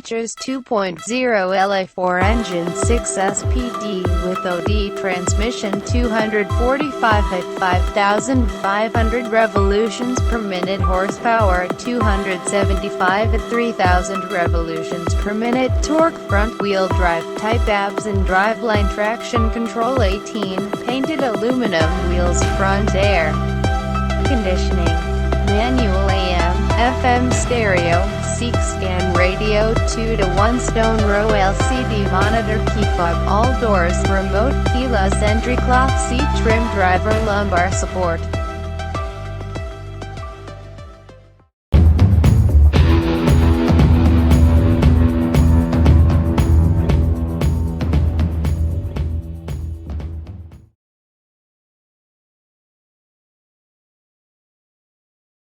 features 2.0 LA4 engine, 6 SPD with OD transmission, 245 at 5,500 revolutions per minute, horsepower 275 at 3,000 revolutions per minute, torque, front-wheel drive type ABS and driveline, traction control 18, painted aluminum wheels, front air conditioning, manual AM, FM stereo, seek scan radio, 2 to 1 stone row LCD monitor, Keyfob, all doors, remote keyless entry, cloth seat trim, driver lumbar support.